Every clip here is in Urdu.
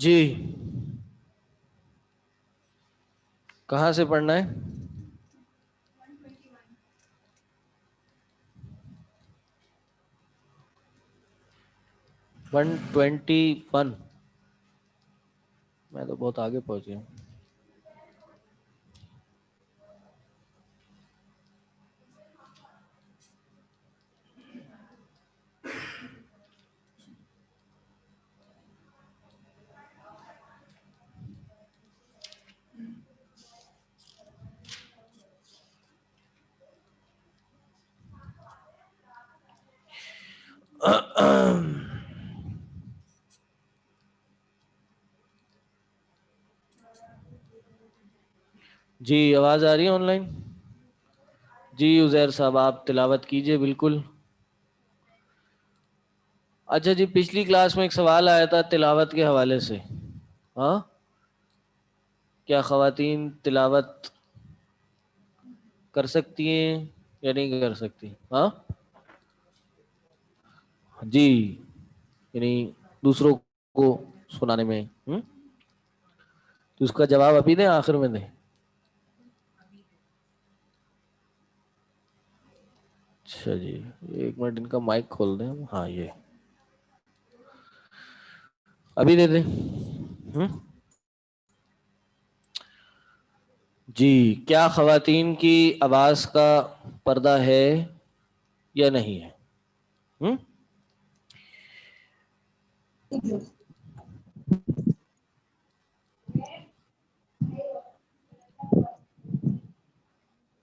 جی کہاں سے پڑھنا ہے؟ ون 21 میں تو بہت آگے پہنچ گیا ہوں. جی آواز آ رہی ہے آن لائن؟ جی عزیر صاحب آپ تلاوت کیجئے. بالکل. اچھا جی پچھلی کلاس میں ایک سوال آیا تھا تلاوت کے حوالے سے. ہاں کیا خواتین تلاوت کر سکتی ہیں یا نہیں کر سکتی؟ ہاں جی یعنی دوسروں کو سنانے میں تو اس کا جواب ابھی دیں آخر میں دیں؟ اچھا جی ایک منٹ ان کا مائک کھول دیں. ہاں یہ ابھی دے دیں. جی کیا خواتین کی آواز کا پردہ ہے یا نہیں ہے؟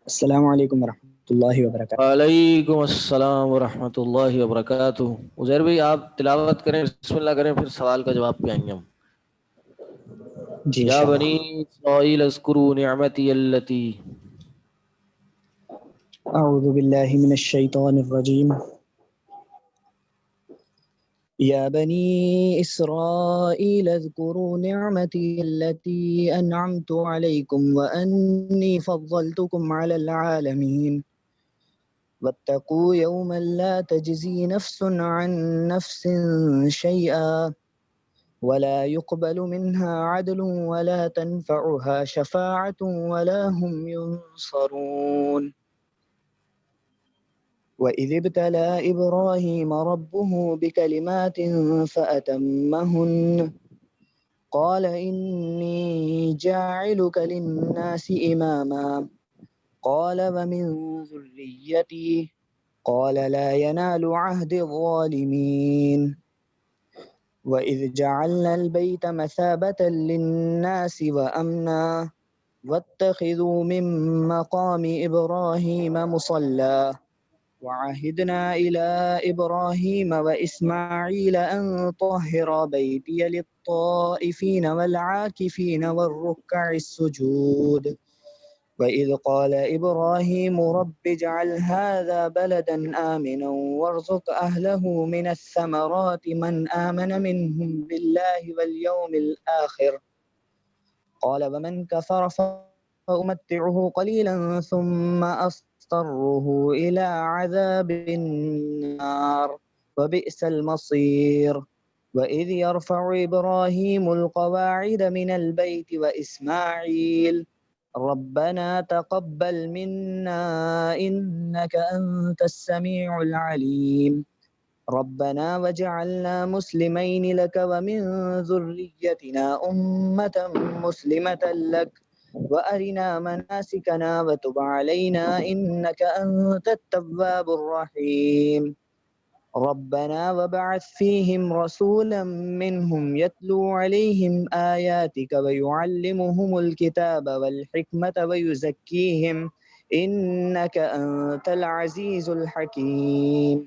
السلام علیکم ورحمۃ اللہ وبرکاتہ. وعلیکم السلام ورحمۃ اللہ وبرکاتہ. عزیر بھائی آپ تلاوت کریں بسم اللہ کریں پھر سوال کا جواب پہ آئیں گے ہم. جی یا انشاءاللہ. بنی اسرائیل اذکروا نعمتی التی. اعوذ باللہ من الشیطان الرجیم. یا بنی اسرائیل اذکروا نعمتی التی انعمت علیکم وانی فضلتکم علی العالمین. واتقوا يوما لا تجزي نفس عن نفس شيئا ولا يقبل منها عدل ولا تنفعها شفاعة ولا هم ينصرون. وإذ ابتلى إبراهيم ربه بكلمات فأتمهن قال إني جاعلك للناس إماما قال ومن ذريتي قال لا ينال عهد الظالمين. وإذ جعلنا البيت مثابة للناس وأمنا واتخذوا من مقام إبراهيم مصلى وعهدنا إلى إبراهيم وإسماعيل أن طهر بيتي للطائفين والعاكفين والركع السجود. وإذ قال إبراهيم رب اجعل هذا بلدا آمنا وارزق أهله من الثمرات من آمن منهم بالله واليوم الآخر قال ومن كفر فأمتعه قليلا ثم أضطره إلى عذاب النار وبئس المصير. وإذ يرفع إبراهيم القواعد من البيت وإسماعيل ربنا تقبل منا إنك أنت السميع العليم ربنا وجعلنا مسلمين لك ومن ذريتنا أمة مسلمة لك وأرنا مناسكنا وتب علينا إنك أنت التواب الرحيم. ربنا وبعث فيهم رسولا منهم يتلو عليهم آياتك ويعلمهم الكتاب والحكمة ويزكيهم إنك أنت العزيز الحكيم.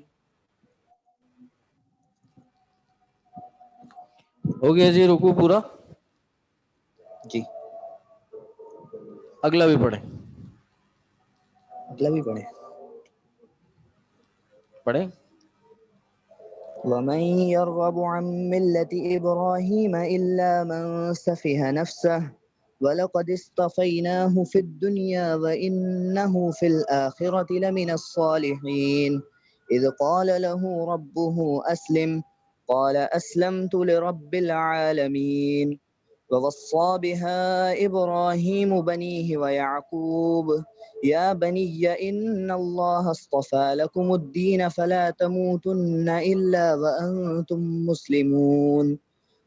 ہو گیا جی رکوع پورا؟ جی اگلا بھی پڑھیں. اگلا بھی پڑھیں. پڑھیں. ومن يرغب عن ملة إبراهيم إلا من سفه نفسه ولقد اصطفيناه في الدنيا وإنه في الآخرة لمن الصالحين. إذ قال له ربه أسلم قال أسلمت لرب العالمين ووصى بها إبراهيم بنيه ويعقوب يا بني إن الله اصطفى لكم الدين فلا تموتن إلا وأنتم مسلمون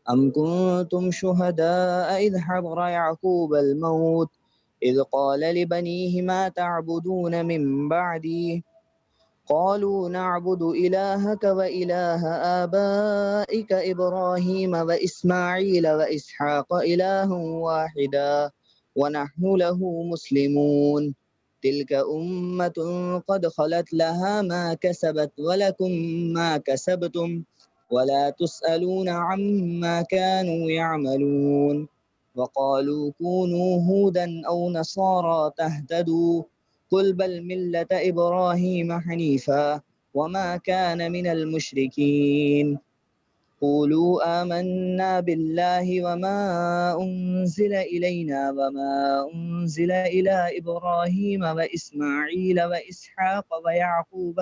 أم كنتم شهداء إذ حضر يعقوب الموت إذ قال لبنيه ما تعبدون من بعدي قالوا نعبد إلهك وإله آبائك إبراهيم وإسماعيل وإسحاق إلها واحدا ونحن له مسلمون تلك أمة قد خلت لها ما كسبت ولكم ما كسبتم ولا تسألون عما كانوا يعملون وقالوا كونوا هودا أو نصارى تهتدوا قل بل ملة إبراهيم حنيفا وما كان من المشركين قولوا آمنا بالله وما أنزل إلينا وما أنزل إلى إبراهيم وإسماعيل وإسحاق ويعقوب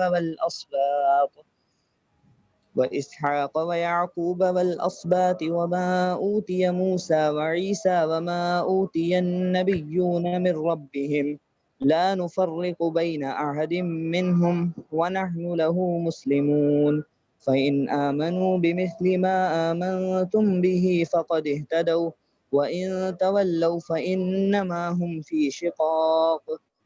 والأصباط وما أوتي موسى وعيسى وما أوتي النبيون من ربهم لا نفرق بين أحد منهم ونحن له مسلمون فإن آمنوا بمثل ما آمنتم به فقد اهتدوا وإن تولوا فإنما هم في شقاق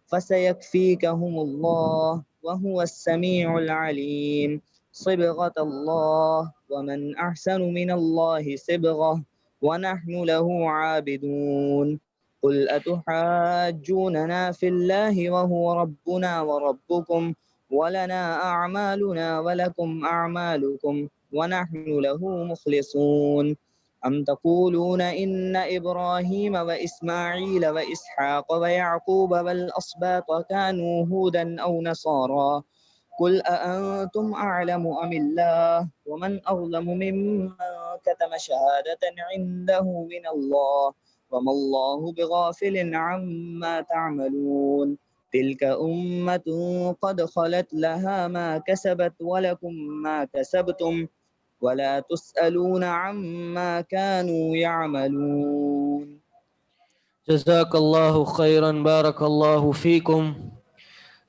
فسيكفيكهم الله وهو السميع العليم صبغة الله ومن أحسن من الله صبغة ونحن له عابدون قل أتحاجوننا في الله وهو ربنا وربكم ولنا أعمالنا ولكم أعمالكم ونحن له مخلصون أم تقولون إن إبراهيم وإسماعيل وإسحاق ويعقوب والأسباط كانوا هودا أو نصارى قل أأنتم أعلم أم الله ومن أظلم ممن كتم شهادة عنده من الله وما الله بغافل عما تعملون تلك أمة قد خلت لها ما كسبت ولكم ما كسبتم ولا تسألون عما كانوا يعملون جزاک اللہ خیرا، بارک اللہ فیکم۔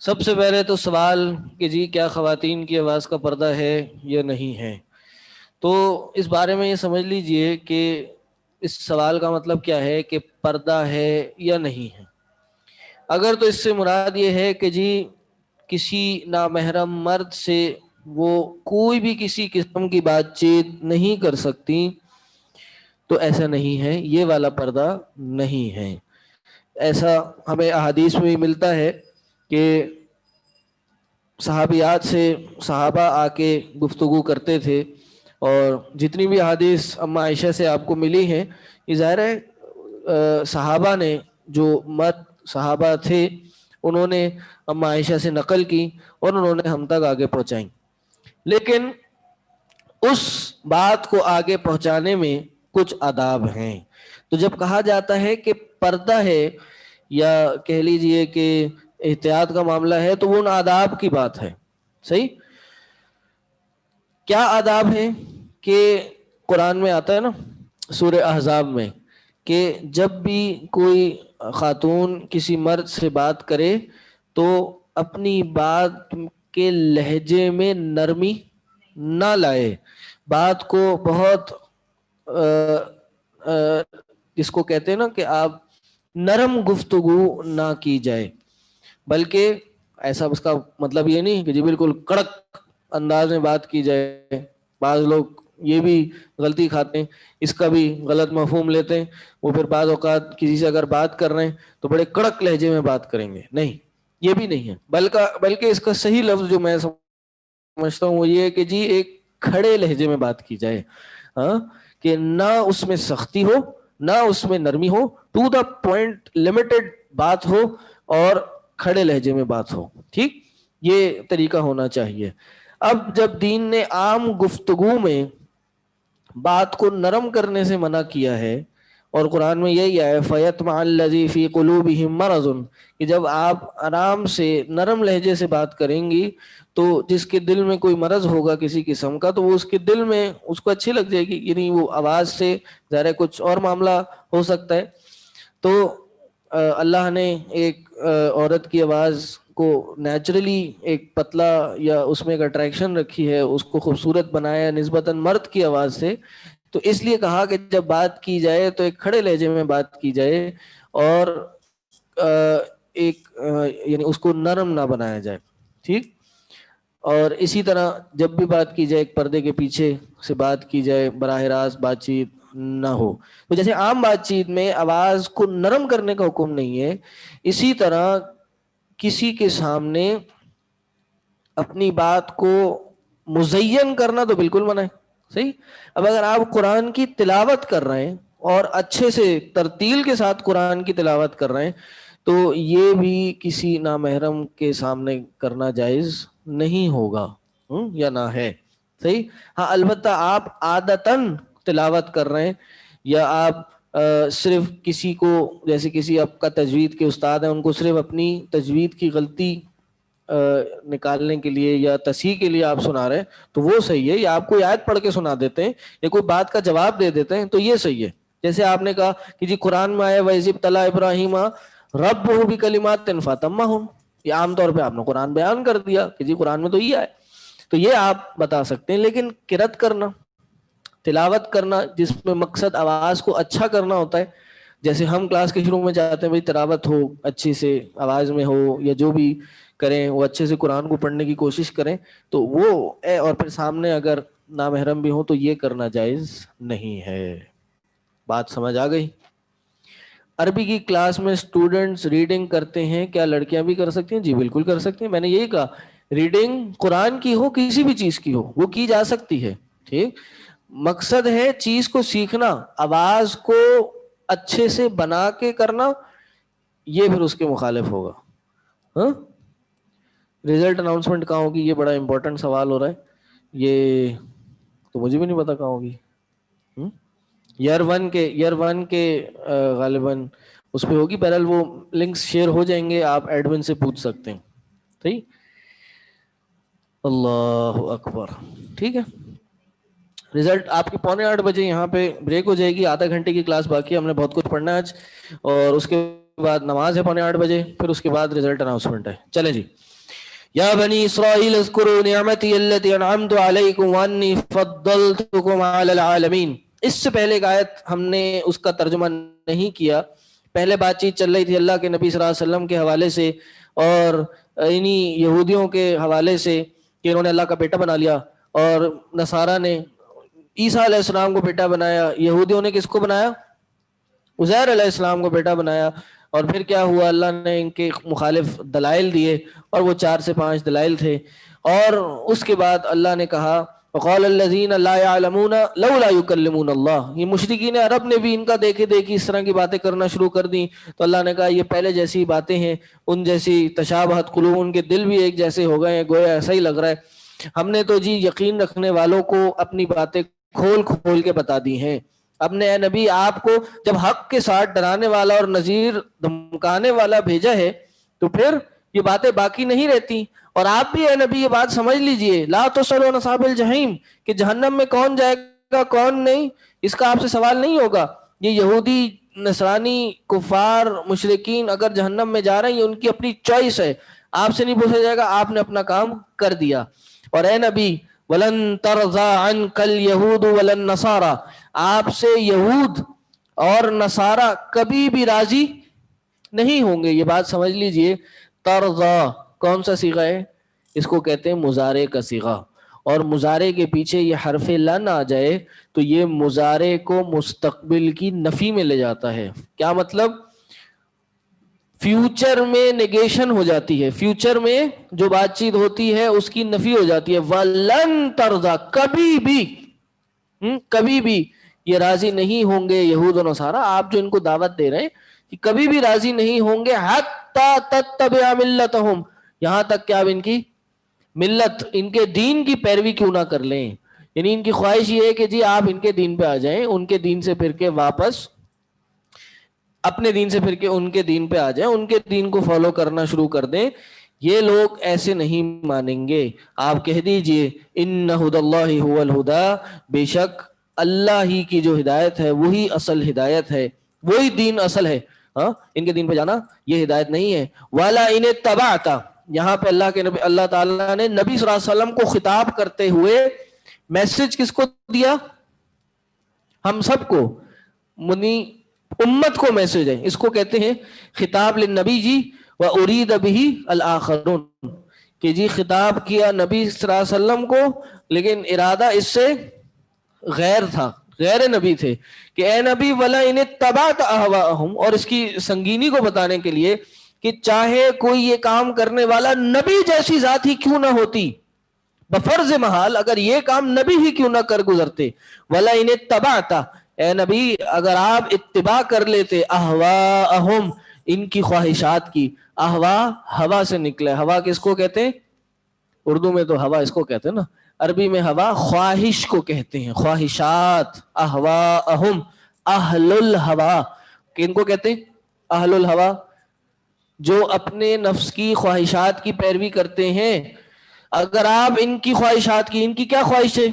سب سے پہلے تو سوال کہ جی کیا خواتین کی آواز کا پردہ ہے یا نہیں ہے، تو اس بارے میں یہ سمجھ لیجئے کہ اس سوال کا مطلب کیا ہے کہ پردہ ہے یا نہیں ہے۔ اگر تو اس سے مراد یہ ہے کہ جی کسی نامحرم مرد سے وہ کوئی بھی کسی قسم کی بات چیت نہیں کر سکتی تو ایسا نہیں ہے، یہ والا پردہ نہیں ہے۔ ایسا ہمیں احادیث میں بھی ملتا ہے کہ صحابیات سے صحابہ آ کے گفتگو کرتے تھے، اور جتنی بھی احادیث اما عائشہ سے آپ کو ملی ہیں، یہ ظاہر ہے صحابہ نے، جو مرد صحابہ تھے انہوں نے اما عائشہ سے نقل کی اور انہوں نے ہم تک آگے پہنچائیں، لیکن اس بات کو آگے پہنچانے میں کچھ آداب ہیں۔ تو جب کہا جاتا ہے کہ پردہ ہے یا کہہ لیجئے کہ احتیاط کا معاملہ ہے تو وہ ان آداب کی بات ہے، صحیح؟ کیا آداب ہیں کہ قرآن میں آتا ہے نا سورہ احزاب میں کہ جب بھی کوئی خاتون کسی مرد سے بات کرے تو اپنی بات کے لہجے میں نرمی نہ لائے، بات کو بہت جس کو کہتے ہیں نا کہ آپ نرم گفتگو نہ کی جائے، بلکہ ایسا اس کا مطلب یہ نہیں کہ جی بالکل کڑک انداز میں بات کی جائے۔ بعض لوگ یہ بھی غلطی کھاتے ہیں، اس کا بھی غلط مفہوم لیتے ہیں، وہ پھر بعض اوقات کسی سے اگر بات کر رہے ہیں تو بڑے کڑک لہجے میں بات کریں گے، نہیں، یہ بھی نہیں ہے، بلکہ اس کا صحیح لفظ جو میں سمجھتا ہوں وہ یہ ہے کہ جی ایک کھڑے لہجے میں بات کی جائے، ہاں، کہ نہ اس میں سختی ہو نہ اس میں نرمی ہو، ٹو دا پوائنٹ لمیٹڈ بات ہو اور کھڑے لہجے میں بات ہو، ٹھیک، یہ طریقہ ہونا چاہیے۔ اب جب دین نے عام گفتگو میں بات کو نرم کرنے سے منع کیا ہے اور قرآن میں یہی ہے فَيَطْمَعَ الَّذِي فِي قُلُوبِهِم مَرَضٌ کہ جب آپ آرام سے نرم لہجے سے بات کریں گی تو جس کے دل میں کوئی مرض ہوگا کسی قسم کا تو وہ اس کے دل میں اس کو اچھی لگ جائے گی، یعنی وہ آواز سے ظاہر ہے کچھ اور معاملہ ہو سکتا ہے. تو اللہ نے ایک عورت کی آواز کو نیچرلی ایک پتلا یا اس میں ایک اٹریکشن رکھی ہے، اس کو خوبصورت بنایا نسبتاً مرد کی آواز سے، تو اس لیے کہا کہ جب بات کی جائے تو ایک کھڑے لہجے میں بات کی جائے اور ایک یعنی اس کو نرم نہ بنایا جائے. ٹھیک. اور اسی طرح جب بھی بات کی جائے ایک پردے کے پیچھے سے بات کی جائے، براہ راست بات چیت نہ ہو. تو جیسے عام بات چیت میں آواز کو نرم کرنے کا حکم نہیں ہے، اسی طرح کسی کے سامنے اپنی بات کو مزین کرنا تو بالکل منع ہے. صحیح. اب اگر آپ قرآن کی تلاوت کر رہے ہیں اور اچھے سے ترتیل کے ساتھ قرآن کی تلاوت کر رہے ہیں تو یہ بھی کسی نامحرم کے سامنے کرنا جائز نہیں ہوگا یا نہ ہے. صحیح. ہاں البتہ آپ عادتاً تلاوت کر رہے ہیں یا آپ صرف کسی کو جیسے کسی آپ کا تجوید کے استاد ہیں ان کو صرف اپنی تجوید کی غلطی نکالنے کے لیے یا تصحیح کے لیے آپ سنا رہے ہیں تو وہ صحیح ہے، یا آپ کوئی آیت پڑھ کے سنا دیتے ہیں یا کوئی بات کا جواب دے دیتے ہیں تو یہ صحیح ہے. جیسے آپ نے کہا کہ جی قرآن میں آیا وَإِذِ ابْتَلَىٰ إِبْرَاهِيمَ رَبُّهُ بِكَلِمَاتٍ فَأَتَمَّهُنَّ، یہ عام طور پہ آپ نے قرآن بیان کر دیا کہ جی قرآن میں تو یہ ہے، تو یہ آپ بتا سکتے ہیں. لیکن قرأت کرنا، تلاوت کرنا جس میں مقصد آواز کو اچھا کرنا ہوتا ہے، جیسے ہم کلاس کے شروع میں چاہتے ہیں بھائی تلاوت ہو اچھی سے آواز میں ہو یا جو بھی کریں وہ اچھے سے قرآن کو پڑھنے کی کوشش کریں تو وہ اور پھر سامنے اگر نامحرم بھی ہو تو یہ کرنا جائز نہیں ہے. بات سمجھ آ گئی؟ عربی کی کلاس میں اسٹوڈنٹس ریڈنگ کرتے ہیں، کیا لڑکیاں بھی کر سکتی ہیں؟ جی بالکل کر سکتی ہیں. میں نے یہی کہا ریڈنگ قرآن کی ہو کسی بھی چیز کی ہو وہ کی جا سکتی ہے. ٹھیک. مقصد ہے چیز کو سیکھنا، آواز کو اچھے سے بنا کے کرنا یہ پھر اس کے مخالف ہوگا. ہاں رزلٹ اناؤنسمنٹ کہاں ہوگی؟ یہ بڑا امپورٹنٹ سوال ہو رہا ہے، یہ تو مجھے بھی نہیں پتا کہاں ہوگی. ایئر ون کے غالباً اس پہ ہوگی. بہرحال وہ لنکس شیئر ہو جائیں گے، آپ ایڈمن سے پوچھ سکتے ہیں. ٹھیک. اللہ اکبر. ٹھیک ہے. رزلٹ آپ کی 7:45 یہاں پہ بریک ہو جائے گی، آدھا گھنٹے کی کلاس باقی ہے، ہم نے بہت کچھ پڑھنا ہے آج، اور اس کے بعد نماز ہے 7:45 پھر اس کے بعد رزلٹ اناؤنسمنٹ ہے. چلیں جی. یا بنی اسرائیل اذکروا نعمتی التی انعمت علیکم وانی فضلتکم علی العالمین. اس سے پہلے ایک آیت ہم نے اس کا ترجمہ نہیں کیا. پہلے بات چیت چل رہی تھی اللہ کے نبی صلی اللہ علیہ وسلم کے حوالے سے اور انہی یہودیوں کے حوالے سے کہ انہوں نے اللہ کا بیٹا بنا لیا، اور نصارہ نے عیسیٰ علیہ السلام کو بیٹا بنایا. یہودیوں نے کس کو بنایا؟ عزیر علیہ السلام کو بیٹا بنایا. اور پھر کیا ہوا؟ اللہ نے ان کے مخالف دلائل دیے اور وہ 4 سے 5 دلائل تھے. اور اس کے بعد اللہ نے کہا وقال الذین لا يعلمون لولا يكلمون اللہ. یہ مشرکین عرب نے بھی ان کا دیکھے دیکھی اس طرح کی باتیں کرنا شروع کر دی تو اللہ نے کہا یہ پہلے جیسی باتیں ہیں، ان جیسی تشابہت قلوب، ان کے دل بھی ایک جیسے ہو گئے ہیں، گویا ایسا ہی لگ رہا ہے. ہم نے تو جی یقین رکھنے والوں کو اپنی باتیں کھول کھول کے بتا دی ہیں. اب نے اے نبی آپ کو جب حق کے ساتھ ڈرانے والا اور نذیر دھمکانے والا بھیجا ہے تو پھر یہ باتیں باقی نہیں رہتی. اور آپ بھی اے نبی یہ بات سمجھ لیجئے لا تسألوا عن اصحاب الجحیم کہ جہنم میں کون جائے گا کون نہیں اس کا آپ سے سوال نہیں ہوگا. یہ یہودی نصرانی کفار مشرکین اگر جہنم میں جا رہے ہیں یہ ان کی اپنی چوائس ہے، آپ سے نہیں پوچھا جائے گا، آپ نے اپنا کام کر دیا. اور اے نبی وَلَن تَرْضَىٰ عَنْكَ الْيَهُودُ وَلَا النَّصَارَىٰ آپ سے یہود اور نصارہ کبھی بھی راضی نہیں ہوں گے. یہ بات سمجھ لیجئے. ترضا کون سا صیغہ ہے؟ اس کو کہتے ہیں مضارع کا صیغہ، اور مضارع کے پیچھے یہ حرف لن آ جائے تو یہ مضارع کو مستقبل کی نفی میں لے جاتا ہے. کیا مطلب؟ فیوچر میں نیگیشن ہو جاتی ہے، فیوچر میں جو بات چیت ہوتی ہے اس کی نفی ہو جاتی ہے. وَلَن تَرْضَىٰ کبھی بھی یہ راضی نہیں ہوں گے یہود و نصارہ، آپ جو ان کو دعوت دے رہے ہیں کہ کبھی بھی راضی نہیں ہوں گے حَتَّىٰ تَتَّبِعَ مِلَّتَهُمْ یہاں تک کہ آپ ان کی ملت ان کے دین کی پیروی کیوں نہ کر لیں. یعنی ان کی خواہش یہ ہے کہ جی آپ ان کے دین پہ آ جائیں، ان کے دین سے پھر کے واپس اپنے دین سے پھر کے ان کے دین پہ آ جائیں, ان کے دین کو فالو کرنا شروع کر دیں. یہ لوگ ایسے نہیں مانیں گے. آپ کہہ دیجئے ان ھدی اللہ ھو الھدی, بے شک اللہ ہی کی جو ہدایت ہے وہی اصل ہدایت ہے, وہی دین اصل ہے. ہاں, ان کے دین پہ جانا یہ ہدایت نہیں ہے. والا ان اتبعت, یہاں پہ اللہ کے نبی, اللہ تعالیٰ نے نبی صلی اللہ علیہ وسلم کو خطاب کرتے ہوئے میسج کس کو دیا؟ ہم سب کو, منی امت کو میسج ہے. اس کو کہتے ہیں خطاب للنبی جی و ارید بہ الاخرون, کہ جی خطاب کیا نبی صلی اللہ علیہ وسلم کو لیکن ارادہ اس سے غیر تھا, غیر نبی تھے, کہ اے نبی ولا ان اتبعت اہواءہم, اور اس کی سنگینی کو بتانے کے لیے کہ چاہے کوئی یہ کام کرنے والا نبی جیسی ذات ہی کیوں نہ ہوتی, بفرض محال اگر یہ کام نبی ہی کیوں نہ کر گزرتے, ولا ان اتبعت, اے نبی اگر آپ اتباع کر لیتے, اہواءہم, ان کی خواہشات کی. اہوا ہوا سے نکلا ہے. ہوا کس کو کہتے ہیں؟ اردو میں تو ہوا اس کو کہتے ہیں نا, عربی میں ہوا خواہش کو کہتے ہیں, خواہشات. اہواءہم اہل الہوا, کن کو کہتے ہیں؟ اہل الہوا, جو اپنے نفس کی خواہشات کی پیروی کرتے ہیں. اگر آپ ان کی خواہشات کی, ان کی کیا خواہش ہے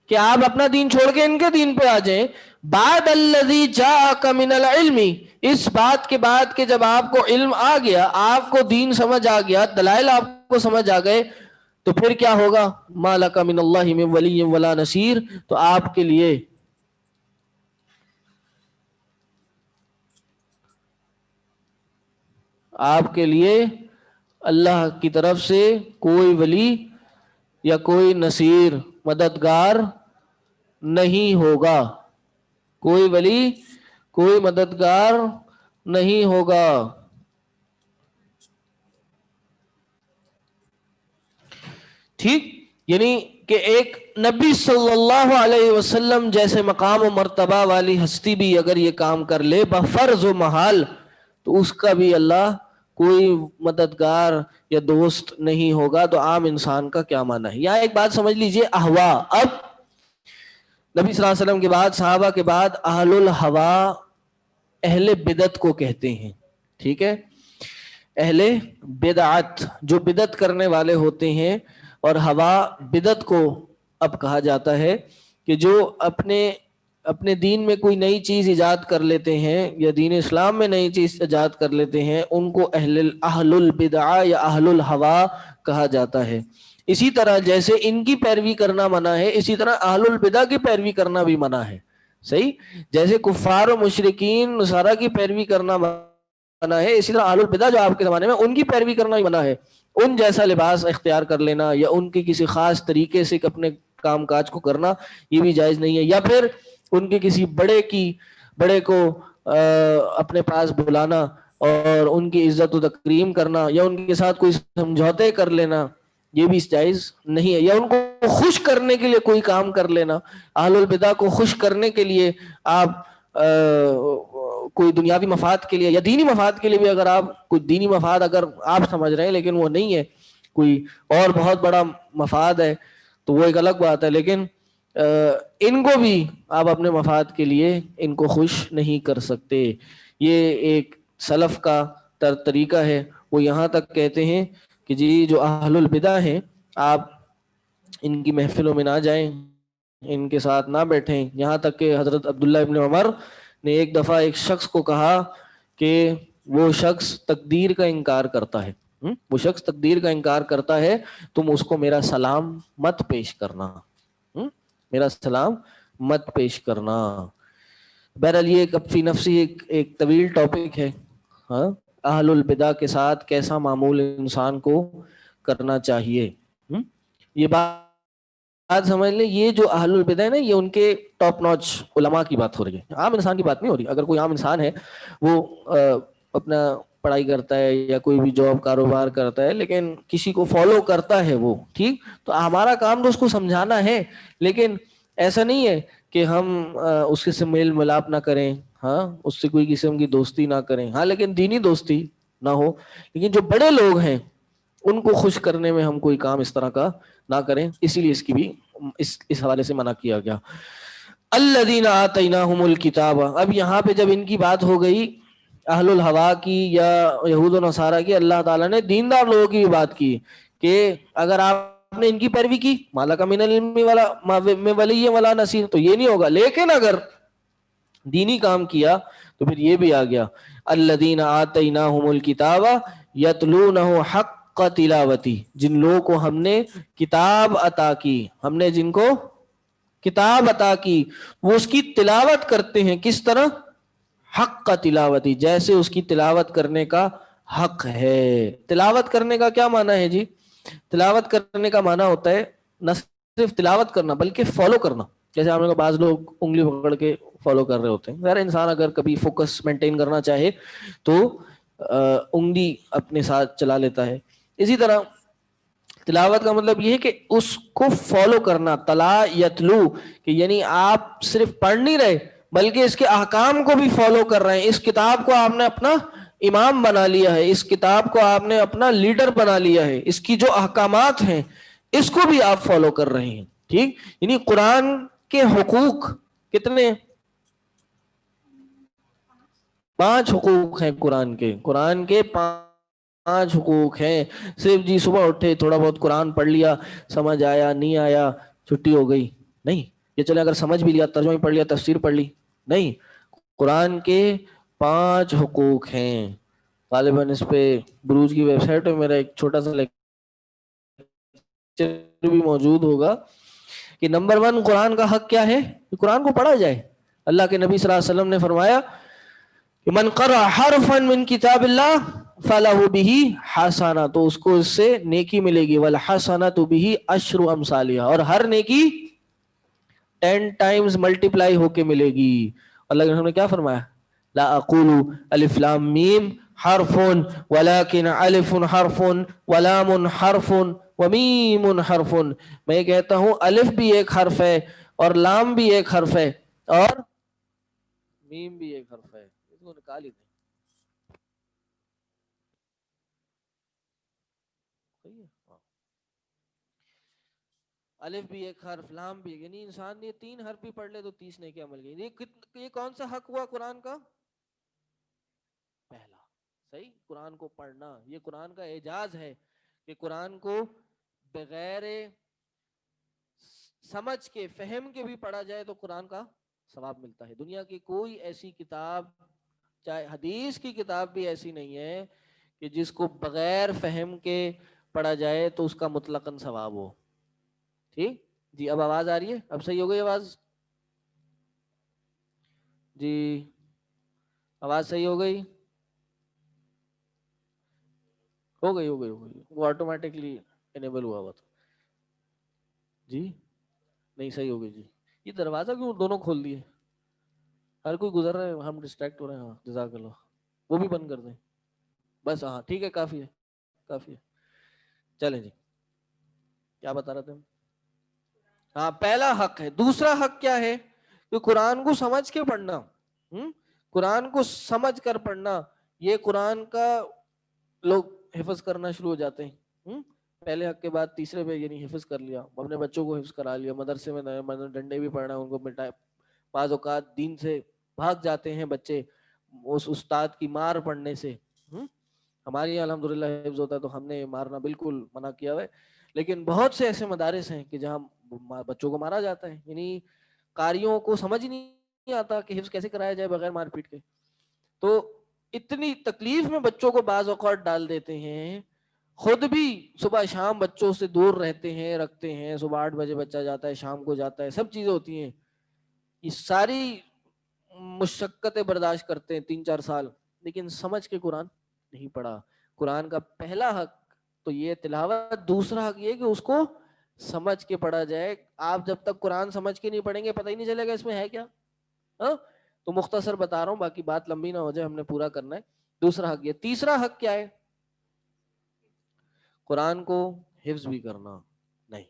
کہ آپ اپنا دین چھوڑ کے ان کے دین پہ آ جائیں, بعد الذی جاءک من العلم, اس بات کے بعد کہ جب آپ کو علم آ گیا, آپ کو دین سمجھ آ گیا, دلائل آپ کو سمجھ آ گئے, تو پھر کیا ہوگا؟ ما لک من اللہ من ولی ولا نصیر, تو آپ کے لیے اللہ کی طرف سے کوئی ولی یا کوئی نصیر, مددگار نہیں ہوگا. کوئی ولی, کوئی مددگار نہیں ہوگا. ٹھیک, یعنی کہ ایک نبی صلی اللہ علیہ وسلم جیسے مقام و مرتبہ والی ہستی بھی اگر یہ کام کر لے بفرض و محال, تو اس کا بھی اللہ کوئی مددگار یا دوست نہیں ہوگا. تو عام انسان کا کیا معنی ہے؟ یہاں ایک بات سمجھ لیجئے, احوا, اب نبی صلی اللہ علیہ وسلم کے بعد, صحابہ کے بعد, اہل الہوا اہل بدعت کو کہتے ہیں. ٹھیک ہے, اہل بدعت جو بدعت کرنے والے ہوتے ہیں, اور ہوا بدعت کو اب کہا جاتا ہے کہ جو اپنے دین میں کوئی نئی چیز ایجاد کر لیتے ہیں یا دین اسلام میں نئی چیز ایجاد کر لیتے ہیں, ان کو اہل البدع یا اہل الہوا کہا جاتا ہے. اسی طرح جیسے ان کی پیروی کرنا منع ہے, اسی طرح اہل البدع کی پیروی کرنا بھی منع ہے. صحیح, جیسے کفار و مشرکین نصارہ کی پیروی کرنا منع ہے, اسی طرح اہل البدع جو آپ کے زمانے میں, ان کی پیروی کرنا بھی منع ہے. ان جیسا لباس اختیار کر لینا یا ان کی کسی خاص طریقے سے اپنے کام کاج کو کرنا یہ بھی جائز نہیں ہے. یا پھر ان کے کسی بڑے کو اپنے پاس بلانا اور ان کی عزت و تکریم کرنا, یا ان کے ساتھ کوئی سمجھوتے کر لینا, یہ بھی جائز نہیں ہے. یا ان کو خوش کرنے کے لیے کوئی کام کر لینا, اہل البدع کو خوش کرنے کے لیے آپ کوئی دنیاوی مفاد کے لیے یا دینی مفاد کے لیے بھی, اگر آپ کوئی دینی مفاد اگر آپ سمجھ رہے ہیں لیکن وہ نہیں ہے, کوئی اور بہت بڑا مفاد ہے, تو وہ ایک الگ بات ہے. لیکن ان کو بھی آپ اپنے مفاد کے لیے ان کو خوش نہیں کر سکتے. یہ ایک سلف کا طریقہ ہے. وہ یہاں تک کہتے ہیں کہ جی جو اہل البدع ہیں آپ ان کی محفلوں میں نہ جائیں, ان کے ساتھ نہ بیٹھیں. یہاں تک کہ حضرت عبداللہ ابن عمر نے ایک دفعہ ایک شخص کو کہا کہ وہ شخص تقدیر کا انکار کرتا ہے, وہ شخص تقدیر کا انکار کرتا ہے, تم اس کو میرا سلام مت پیش کرنا, میرا سلام مت پیش کرنا. بہرحال یہ ایک فی نفسی ایک طویل ٹاپک ہے. ہاں, اہل البدع کے ساتھ کیسا معمول انسان کو کرنا چاہیے, یہ بات سمجھ لیں. یہ جو اہل البدع ہے نا, یہ ان کے ٹاپ نوچ علماء کی بات ہو رہی ہے, عام انسان کی بات نہیں ہو رہی. اگر کوئی عام انسان ہے وہ اپنا پڑھائی کرتا ہے یا کوئی بھی جاب کاروبار کرتا ہے لیکن کسی کو فالو کرتا ہے وہ, ٹھیک, تو ہمارا کام تو اس کو سمجھانا ہے, لیکن ایسا نہیں ہے کہ ہم اس سے میل ملاپ نہ کریں, ہاں, اس سے کوئی قسم کی دوستی نہ کریں, ہاں, لیکن دینی دوستی نہ ہو. لیکن جو بڑے لوگ ہیں ان کو خوش کرنے میں ہم کوئی کام اس طرح کا نہ کریں, اسی لیے اس کی بھی اس حوالے سے منع کیا گیا. الذین آتیناہم الکتاب. اب یہاں پہ جب ان کی بات ہو گئی اہل الہوا کی یا یہود و نصارہ کی، اللہ تعالیٰ نے دیندار لوگوں کی بھی بات کی کہ اگر آپ نے ان کی پیروی کی مالک من العلم ولی ولا نصیر، تو یہ نہیں ہوگا. لیکن اگر دینی کام کیا تو پھر یہ بھی آ گیا الذین آتیناہم الکتاب یتلونہ حق تلاوتی. جن لوگوں کو ہم نے کتاب عطا کی، ہم نے جن کو کتاب عطا کی، وہ اس کی تلاوت کرتے ہیں. کس طرح؟ حق کا تلاوتی، جیسے اس کی تلاوت کرنے کا حق ہے. تلاوت کرنے کا کیا معنی ہے جی؟ تلاوت کرنے کا معنی ہوتا ہے نہ صرف تلاوت کرنا بلکہ فالو کرنا. جیسے آپ نے بعض لوگ انگلی پکڑ کے فالو کر رہے ہوتے ہیں. ہر انسان اگر کبھی فوکس مینٹین کرنا چاہے تو انگلی اپنے ساتھ چلا لیتا ہے. اسی طرح تلاوت کا مطلب یہ ہے کہ اس کو فالو کرنا. تلا یتلو کہ یعنی آپ صرف پڑھ نہیں رہے بلکہ اس کے احکام کو بھی فالو کر رہے ہیں. اس کتاب کو آپ نے اپنا امام بنا لیا ہے، اس کتاب کو آپ نے اپنا لیڈر بنا لیا ہے، اس کی جو احکامات ہیں اس کو بھی آپ فالو کر رہے ہیں. ٹھیک، یعنی قرآن کے حقوق کتنے؟ 5 حقوق ہیں قرآن کے. قرآن کے 5 حقوق ہیں. صرف جی صبح اٹھے تھوڑا بہت قرآن پڑھ لیا، سمجھ آیا نہیں آیا چھٹی ہو گئی، نہیں. یہ چلے اگر سمجھ بھی لیا ترجمہ پڑھ لیا تفسیر پڑھ لی، نہیں. قرآن کے 5 حقوق ہیں. غالباً اس پہ بروج کی ویب سائٹ پہ میرا ایک چھوٹا سا لیکچر بھی موجود ہوگا کہ نمبر 1 قرآن کا حق کیا ہے؟ کہ قرآن کو پڑھا جائے. اللہ کے نبی صلی اللہ علیہ وسلم نے فرمایا کہ من قرأ حرفا من کتاب اللہ فلہ بہ حسنہ، تو اس کو اس سے نیکی ملے گی. والحسنۃ بہ عشر امثالها، اور ہر نیکی 10 ٹائمز ملٹیپلائی ہو کے ملے گی. اللہ کے رسول نے کیا فرمایا؟ لا اقول الف لام میم حرف ولکن الف حرف ولام حرف ومیم حرف. میں یہ کہتا ہوں الف بھی ایک حرف ہے اور لام بھی ایک حرف ہے اور میم بھی ایک حرف ہے. اس کو نکال ہی دیں. الف بھی ایک حرف، لام بھی، یعنی انسان یہ 3 حرف بھی پڑھ لے تو 30 نیکی عمل گئی. یہ کون سا حق ہوا قرآن کا؟ پہلا. صحیح، قرآن کو پڑھنا. یہ قرآن کا اعجاز ہے کہ قرآن کو بغیر سمجھ کے فہم کے بھی پڑھا جائے تو قرآن کا ثواب ملتا ہے. دنیا کی کوئی ایسی کتاب، چاہے حدیث کی کتاب بھی ایسی نہیں ہے کہ جس کو بغیر فہم کے پڑھا جائے تو اس کا مطلقاً ثواب ہو. ٹھیک جی. اب آواز آ رہی ہے؟ اب صحیح ہو گئی آواز؟ جی آواز صحیح ہو گئی؟ ہو گئی وہ آٹومیٹکلی انیبل ہوا تھا جی. نہیں صحیح ہو گئی جی. یہ دروازہ کیوں دونوں کھول دیے؟ ہر کوئی گزر رہا ہے، ہم ڈسٹریکٹ ہو رہے ہیں. ہاں جزاک اللہ. وہ بھی بند کر دیں بس. ہاں ٹھیک ہے، کافی ہے کافی ہے. چلیں جی، کیا بتا رہے تھے ہم؟ ہاں پہلا حق ہے. دوسرا حق کیا ہے؟ کہ قرآن کو سمجھ کے پڑھنا. قرآن کو سمجھ کر پڑھنا. یہ قرآن کا لوگ حفظ کرنا شروع ہو جاتے ہیں. پہلے حق کے بعد تیسرے پہ یعنی حفظ کر لیا، اپنے بچوں کو حفظ کرا لیا. مدرسے میں ڈنڈے بھی پڑھنا ان کو مٹائے. بعض اوقات دین سے بھاگ جاتے ہیں بچے اس استاد کی مار پڑنے سے. ہمارے یہاں الحمدللہ حفظ ہوتا ہے تو ہم نے مارنا بالکل منع کیا ہوا ہے. لیکن بہت سے ایسے مدارس ہیں کہ جہاں بچوں کو مارا جاتا ہے. یعنی قاریوں کو سمجھ نہیں آتا کہ حفظ کیسے کرایا جائے بغیر مار پیٹ کے. تو اتنی تکلیف میں بچوں کو بعض اوقات ڈال دیتے ہیں. خود بھی صبح شام بچوں سے دور رہتے ہیں، رکھتے ہیں. صبح 8 بجے بچہ جاتا ہے، شام کو جاتا ہے، سب چیزیں ہوتی ہیں. یہ ساری مشقتیں برداشت کرتے ہیں 3-4 سال، لیکن سمجھ کے قرآن نہیں پڑھا. قرآن کا پہلا حق تو یہ تلاوت. دوسرا حق یہ کہ اس کو سمجھ کے پڑھا جائے. آپ جب تک قرآن سمجھ کے نہیں پڑھیں گے پتہ ہی نہیں چلے گا اس میں ہے کیا. تو مختصر بتا رہا ہوں، باقی بات لمبی نہ ہو جائے، ہم نے پورا کرنا ہے. دوسرا حق یہ. تیسرا حق کیا ہے؟ قرآن کو حفظ بھی کرنا نہیں.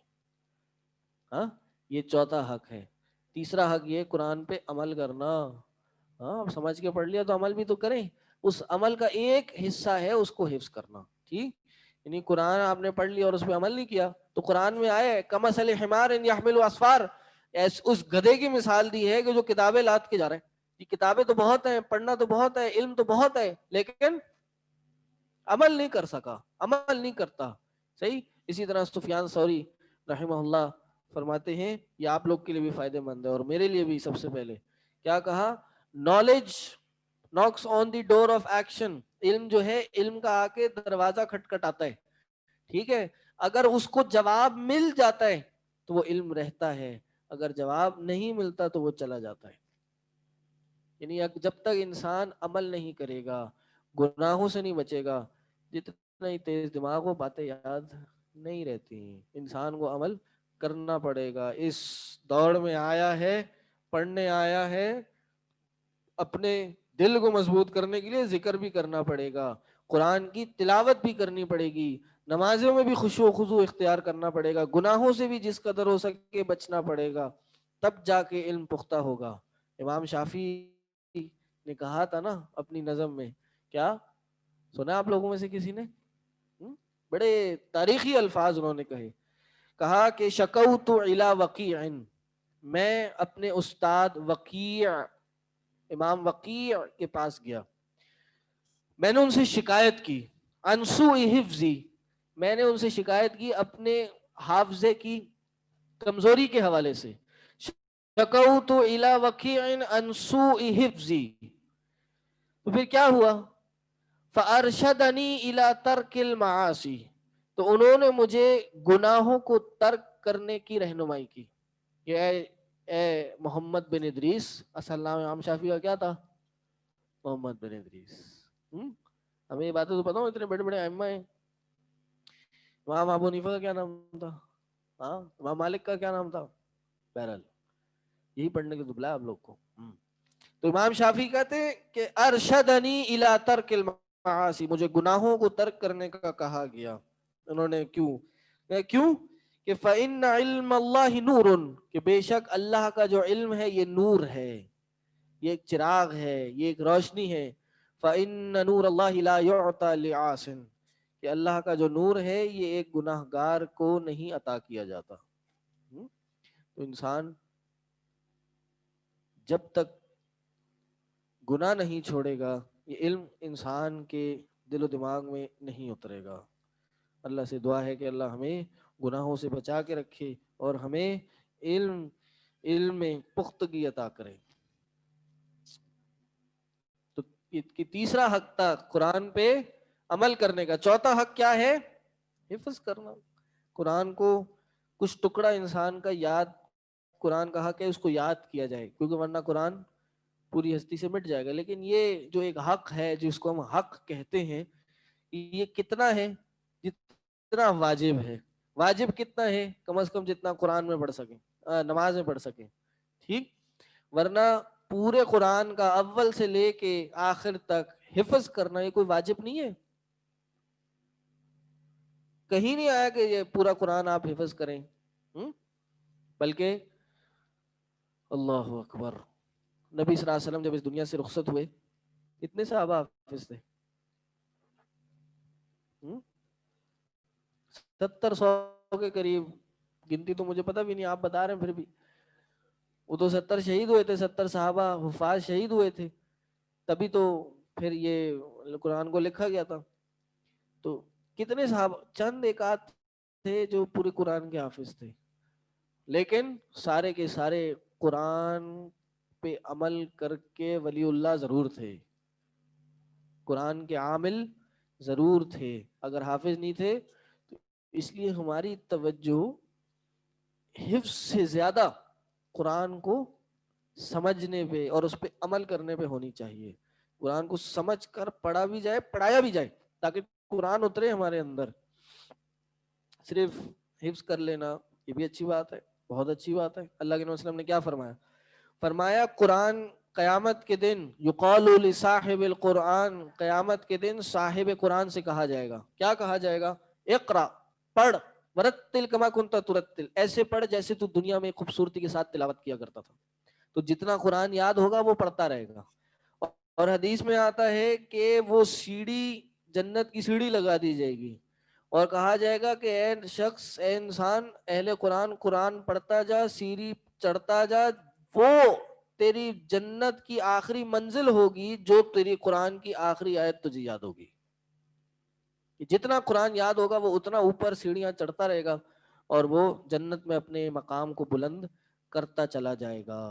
یہ چوتھا حق ہے. تیسرا حق یہ قرآن پہ عمل کرنا. اب سمجھ کے پڑھ لیا تو عمل بھی تو کریں. اس عمل کا ایک حصہ ہے اس کو حفظ کرنا. ٹھیک، یعنی قرآن آپ نے پڑھ لیا اور اس پہ عمل نہیں کیا تو قرآن میں آئے کمثل حمار یحمل اسفار، اس گدھے کی مثال دی ہے کہ جو کتابیں لاد کے جا رہے ہیں. یہ کتابیں تو بہت ہیں, پڑھنا تو بہت ہے, علم تو بہت ہے, لیکن عمل نہیں کر سکا, عمل نہیں کرتا. صحیح. اسی طرح سفیان ثوری رحمہ اللہ فرماتے ہیں, یہ آپ لوگ کے لیے بھی فائدہ مند ہے اور میرے لیے بھی. سب سے پہلے کیا کہا؟ Knowledge knocks on the door of action. علم جو ہے, علم کا آ کے دروازہ کھٹکھٹاتا ہے. ٹھیک ہے. اگر اس کو جواب مل جاتا ہے تو وہ علم رہتا ہے, اگر جواب نہیں ملتا تو وہ چلا جاتا ہے. یعنی جب تک انسان عمل نہیں کرے گا, گناہوں سے نہیں بچے گا, جتنا ہی تیز دماغ ہو باتیں یاد نہیں رہتی ہیں. انسان کو عمل کرنا پڑے گا. اس دوڑ میں آیا ہے, پڑھنے آیا ہے, اپنے دل کو مضبوط کرنے کے لیے ذکر بھی کرنا پڑے گا, قرآن کی تلاوت بھی کرنی پڑے گی, نمازوں میں بھی خشوع و خضوع اختیار کرنا پڑے گا, گناہوں سے بھی جس قدر ہو سکے بچنا پڑے گا, تب جا کے علم پختہ ہوگا. امام شافعی نے کہا تھا نا اپنی نظم میں, کیا سنا آپ لوگوں میں سے کسی نے؟ بڑے تاریخی الفاظ انہوں نے کہا کہ شکوت الی وقیع, میں اپنے استاد وقیع, امام وقیع کے پاس گیا, میں نے ان سے شکایت کی, عن سوء حفظی, میں نے ان سے شکایت کی اپنے حافظے کی کمزوری کے حوالے سے. شکوت الی وقیع عن سوء حفظی, تو پھر کیا ہوا؟ فارشدنی الی ترک المعاصی, تو انہوں نے مجھے گناہوں کو ترک کرنے کی رہنمائی کی. کہ اے محمد بن ادریس, اصل نام امام شافعی کا کیا تھا؟ محمد بن ادریس. ہمیں یہ باتیں تو پتا ہو, اتنے بڑے بڑے ائمہ ہیں. امام ابو حنیفہ کا کیا نام تھا؟ ہاں, امام مالک کا کیا نام تھا؟ بہرحال یہی پڑھنے کے دبلا آپ لوگ کو. تو امام شافعی کہتے ہیں کہ ارشدنی الی ترک المعاصی, مجھے گناہوں کو ترک کرنے کا کہا گیا. انہوں نے کیوں کہ فإن علم اللہ نور, کہ بے شک اللہ کا جو علم ہے یہ نور ہے, یہ ایک چراغ ہے, یہ ایک روشنی ہے. فإن نور اللہ لا يعطى لعاص, کہ اللہ کا جو نور ہے یہ ایک گناہ گار کو نہیں عطا کیا جاتا. تو انسان جب تک گناہ نہیں چھوڑے گا, یہ علم انسان کے دل و دماغ میں نہیں اترے گا. اللہ سے دعا ہے کہ اللہ ہمیں گناہوں سے بچا کے رکھے اور ہمیں علم میں پختگی عطا کرے. تو تیسرا حق تھا قرآن پہ عمل کرنے کا. چوتھا حق کیا ہے؟ حفظ کرنا. قرآن کو کچھ ٹکڑا انسان کا یاد, قرآن کا حق ہے اس کو یاد کیا جائے, کیونکہ ورنہ قرآن پوری ہستی سے مٹ جائے گا. لیکن یہ جو ایک حق ہے جس کو ہم حق کہتے ہیں, یہ کتنا ہے؟ جتنا واجب ہے. واجب کتنا ہے؟ کم از کم جتنا قرآن میں پڑھ سکیں, نماز میں پڑھ سکیں. ٹھیک. ورنہ پورے قرآن کا اول سے لے کے آخر تک حفظ کرنا یہ کوئی واجب نہیں ہے. کہیں نہیں آیا کہ یہ پورا قرآن آپ حفظ کریں, بلکہ اللہ اکبر, نبی صلی اللہ علیہ وسلم جب اس دنیا سے رخصت ہوئے اتنے صحابہ حافظ تھے, 70-100 کے قریب, گنتی تو مجھے پتہ بھی نہیں, آپ بتا رہے ہیں. پھر بھی وہ تو 70 شہید ہوئے تھے, 70 صحابہ حفاظ شہید ہوئے تھے, تبھی تو پھر یہ قرآن کو لکھا گیا تھا. تو کتنے صحابہ, چند ایک آدھ تھے جو پورے قرآن کے حافظ تھے, لیکن سارے کے سارے قرآن پہ عمل کر کے ولی اللہ ضرور تھے, قرآن کے عامل ضرور تھے. اگر حافظ نہیں تھے تو اس لیے ہماری توجہ حفظ سے زیادہ قرآن کو سمجھنے پہ اور اس پہ عمل کرنے پہ ہونی چاہیے. قرآن کو سمجھ کر پڑھا بھی جائے, پڑھایا بھی جائے, تاکہ قرآن اترے ہمارے اندر. صرف حفظ کر لینا یہ بھی اچھی بات ہے, بہت اچھی بات ہے. اللہ کے نبی صلی اللہ علیہ وسلم نے کیا فرمایا قرآن قیامت کے دن یقال لصاحب القرآن, قیامت کے دن صاحب قرآن سے کہا جائے گا, کیا کہا جائے گا؟ اقرا, پڑھ, ورتل کما کنت ترتل, ایسے پڑھ جیسے تو دنیا میں خوبصورتی کے ساتھ تلاوت کیا کرتا تھا. تو جتنا قرآن یاد ہوگا وہ پڑھتا رہے گا. اور حدیث میں آتا ہے کہ وہ سیڑھی, جنت کی سیڑھی لگا دی جائے گی اور کہا جائے گا کہ اے شخص, اے انسان, اہل قرآن, قرآن پڑھتا جا, سیڑھی چڑھتا جا، وہ تیری جنت کی آخری منزل ہوگی جو تیری قرآن کی آخری آیت تجھے یاد ہوگی. کہ جتنا قرآن یاد ہوگا وہ اتنا اوپر سیڑھیاں چڑھتا رہے گا اور وہ جنت میں اپنے مقام کو بلند کرتا چلا جائے گا.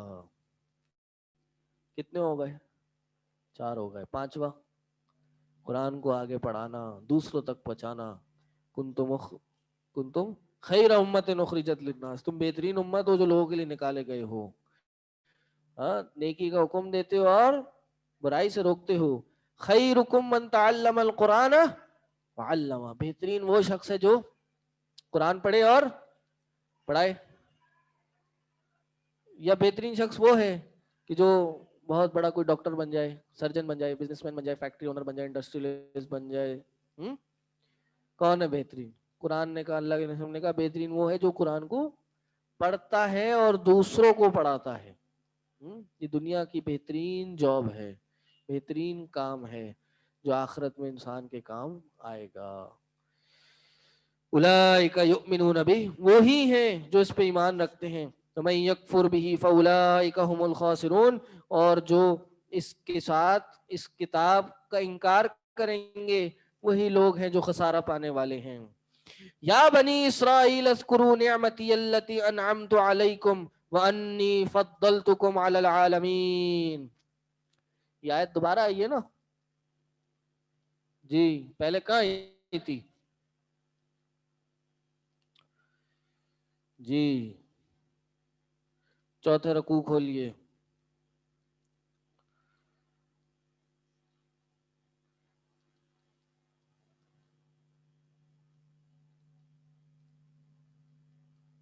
کتنے ہو گئے؟ 4 ہو گئے. 5واں قرآن کو آگے پڑھانا، دوسروں تک پہنچانا. کنتم خیر امت اخرجت للناس، تم بہترین امت ہو جو لوگوں کے لیے نکالے گئے ہو. ہاں، نیکی کا حکم دیتے ہو اور برائی سے روکتے ہو. خیرکم من تعلم القرآن وعلمہ، بہترین وہ شخص ہے جو قرآن پڑھے اور پڑھائے. یا بہترین شخص وہ ہے کہ جو بہت بڑا کوئی ڈاکٹر بن جائے، سرجن بن جائے، بزنس مین بن جائے، فیکٹری اونر بن جائے، انڈسٹریلسٹ بن جائے. کون ہے بہترین؟ قرآن نے کہا، اللہ کے رسول نے کہا بہترین وہ ہے جو قرآن کو پڑھتا ہے اور دوسروں کو پڑھاتا ہے. یہ دنیا کی بہترین جاب ہے، بہترین کام ہے جو آخرت میں انسان کے کام آئے گا. اولئک یؤمنون بہ، وہی ہیں جو اس پہ ایمان رکھتے ہیں. ومن یکفر بہ فاولئک هم الخاسرون، اور جو اس کے ساتھ اس کتاب کا انکار کریں گے وہی لوگ ہیں جو خسارہ پانے والے ہیں. یا بنی اسرائیل اذکروا نعمتی التی انعمت علیکم وانی فضلتکم علی العالمین. یہ آیت دوبارہ آئی ہے نا جی؟ پہلے کہاں آئی تھی؟ جی چوتھے رکوع کھولیے.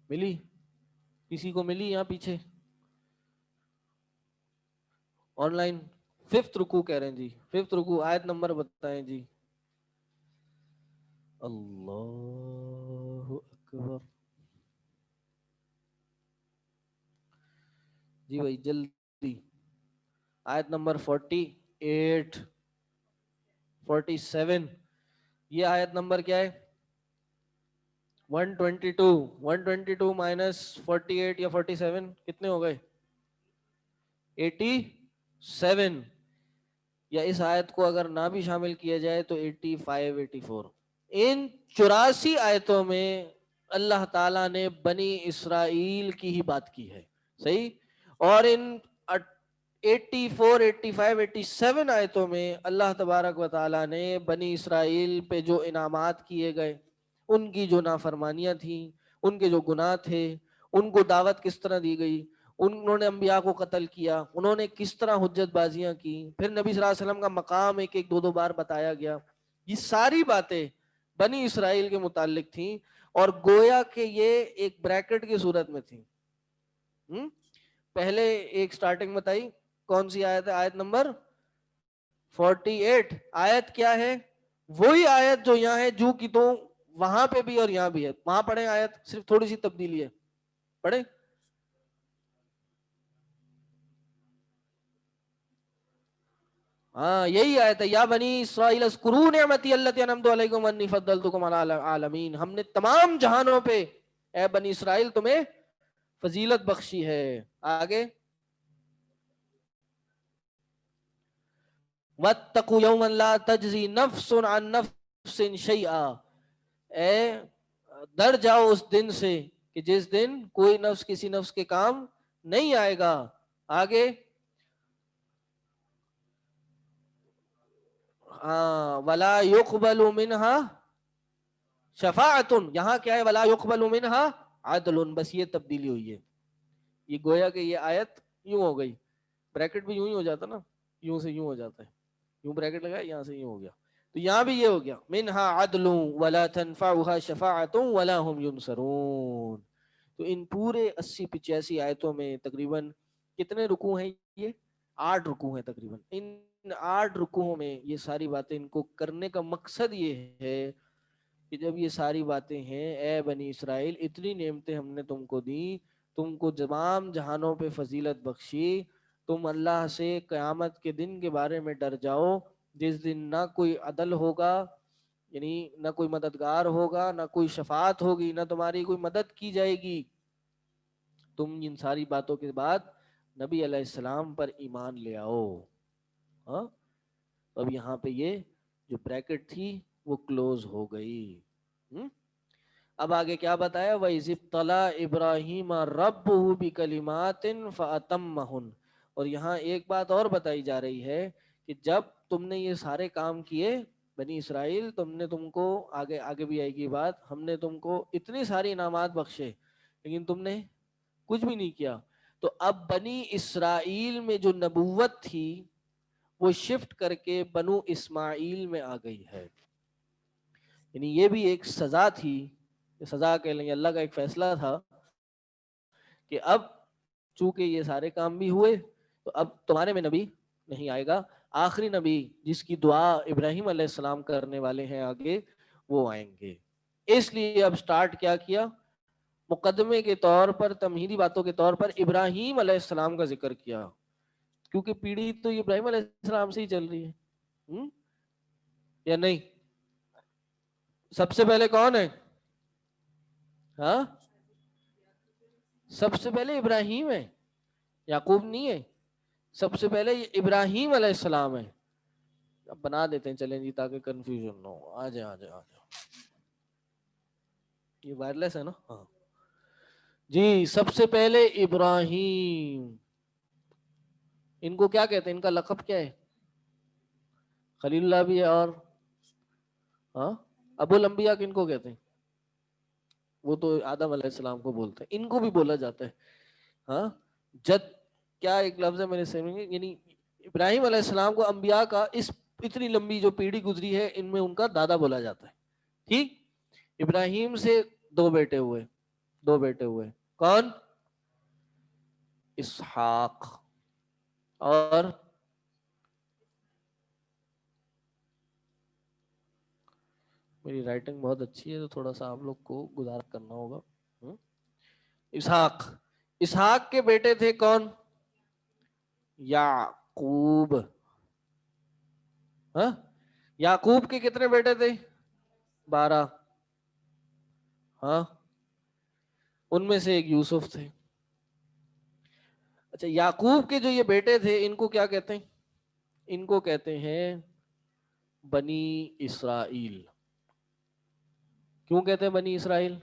ملی؟ کسی کو ملی یہاں پیچھے آن لائن؟ 5th رکوع کہہ رہے ہیں جی، 5th رکوع آیت نمبر بتائیں جی. اللہ اکبر. جی بھائی جلدی. آیت نمبر 48 47. یہ آیت نمبر کیا ہے؟ 122. 122 مائنس 48 یا 47 کتنے ہو گئے؟ 87. یا اس آیت کو اگر نہ بھی شامل کیا جائے تو 85 84. ان 84 آیتوں میں اللہ تعالیٰ نے بنی اسرائیل کی ہی بات کی ہے، صحیح؟ اور ان 84 85 87 آیتوں میں اللہ تبارک و تعالیٰ نے بنی اسرائیل پہ جو انعامات کیے گئے، ان کی جو نافرمانیاں تھیں، ان کے جو گناہ تھے، ان کو دعوت کس طرح دی گئی، انہوں نے انبیاء کو قتل کیا، انہوں نے کس طرح حجت بازیاں کی، پھر نبی صلی اللہ علیہ وسلم کا مقام ایک ایک دو بار بتایا گیا. یہ ساری باتیں بنی اسرائیل کے متعلق تھیں اور گویا کہ یہ ایک بریکٹ کی صورت میں تھیں. پہلے ایک سٹارٹنگ بتائی، کون سی آیت ہے؟ آیت نمبر 48. آیت کیا ہے؟ وہی آیت جو یہاں ہے جو کی تو وہاں پہ بھی اور یہاں بھی ہے. وہاں پڑھیں آیت، صرف تھوڑی سی تبدیلی ہے، پڑھیں. ہاں یہی آیت ہے، یا بنی اسرائیل اذکروا نعمتی التی انعمت علیکم وانی فضلتکم علی العالمین. ہم نے تمام جہانوں پہ اے بنی اسرائیل تمہیں فضیلت بخشی ہے. آگے واتقوا یوما لا تجزی نفس عن نفس شیئا، اے ڈر جاؤ اس دن سے کہ جس دن کوئی نفس کسی نفس کے کام نہیں آئے گا. آگے ولا يقبل منها شفاعت، یہاں کیا ہے؟ ولا يقبل منها عدل. بس یہ تبدیلی ہوئی ہے. یہ گویا کہ یہ آیت یوں ہو گئی، بریکٹ بھی یوں ہی ہو جاتا نا، یوں سے یوں ہو جاتا ہے، یوں بریکٹ لگا یہاں سے یوں ہو گیا، تو یہاں بھی یہ ہو گیا منها عدل ولا تنفعها شفاعت ولا هم ينصرون. تو ان پورے 80 85 آیتوں میں تقریباً کتنے رکوع ہیں؟ یہ 8 رکوع ہیں تقریباً. ان 8 رکوعوں میں یہ ساری باتیں، ان کو کرنے کا مقصد یہ ہے کہ جب یہ ساری باتیں ہیں، اے بنی اسرائیل اتنی نعمتیں ہم نے تم کو دی، تم کو تمام جہانوں پہ فضیلت بخشی، تم اللہ سے قیامت کے دن کے بارے میں ڈر جاؤ جس دن نہ کوئی عدل ہوگا، یعنی نہ کوئی مددگار ہوگا، نہ کوئی شفاعت ہوگی، نہ تمہاری کوئی مدد کی جائے گی. تم ان ساری باتوں کے بعد نبی علیہ السلام پر ایمان لے آؤ. ہاں اب یہاں پہ یہ جو بریکٹ تھی وہ کلوز ہو گئی. اب آگے کیا بتایا؟ وَإِذِ ابْتَلَىٰ إِبْرَاهِيمَ رَبُّهُ بِكَلِمَاتٍ فَأَتَمَّهُنَّ. اور یہاں ایک بات اور بتائی جا رہی ہے کہ جب تم نے یہ سارے کام کیے بنی اسرائیل، تم کو آگے بھی آئے گی بات، ہم نے تم کو اتنے سارے انعامات بخشے لیکن تم نے کچھ بھی نہیں کیا. تو اب بنی اسرائیل میں جو نبوت تھی وہ شفٹ کر کے بنو اسماعیل میں آ گئی ہے. یعنی یہ بھی ایک سزا تھی، سزا کہہ لیں گے، اللہ کا ایک فیصلہ تھا کہ اب چونکہ یہ سارے کام بھی ہوئے تو اب تمہارے میں نبی نہیں آئے گا. آخری نبی جس کی دعا ابراہیم علیہ السلام کرنے والے ہیں آگے، وہ آئیں گے. اس لیے اب سٹارٹ کیا کیا؟ مقدمے کے طور پر، تمہیدی باتوں کے طور پر ابراہیم علیہ السلام کا ذکر کیا، کیونکہ پیڑھی تو ابراہیم علیہ السلام سے ہی چل رہی ہے. یا نہیں؟ سب سے پہلے کون ہے؟ ہاں سب سے پہلے ابراہیم ہے، یعقوب نہیں ہے. سب سے پہلے ابراہیم علیہ السلام ہے. اب بنا دیتے ہیں چلیں جی تاکہ کنفیوژن نہ ہو. آ جائیں. یہ وائرلیس ہے نا؟ ہاں جی. سب سے پہلے ابراہیم. ان کو کیا کہتے ہیں؟ ان کا لقب کیا ہے؟ خلیل اللہ بھی ہے، اور ہاں ابو الانبیاء کن کو کہتے ہیں؟ وہ تو آدم علیہ السلام کو بولتے ہیں. ان کو بھی بولا جاتا ہے ہاں جد. کیا ایک لفظ ہے میرے سمجھ میں، یعنی ابراہیم علیہ السلام کو انبیاء کا اتنی لمبی جو پیڑھی گزری ہے ان میں ان کا دادا بولا جاتا ہے. ٹھیک. ابراہیم سے دو بیٹے ہوئے. کون؟ اسحاق. اور میری رائٹنگ بہت اچھی ہے تو تھوڑا سا آپ لوگ کو گزارا کرنا ہوگا. اسحاق کے بیٹے تھے کون؟ یعقوب. ہاں یعقوب کے کتنے بیٹے تھے؟ 12. ہاں ان میں سے ایک یوسف تھے. اچھا یعقوب کے جو یہ بیٹے تھے ان کو کیا کہتے ہیں؟ ان کو کہتے ہیں بنی اسرائیل. کیوں کہتے ہیں بنی اسرائیل؟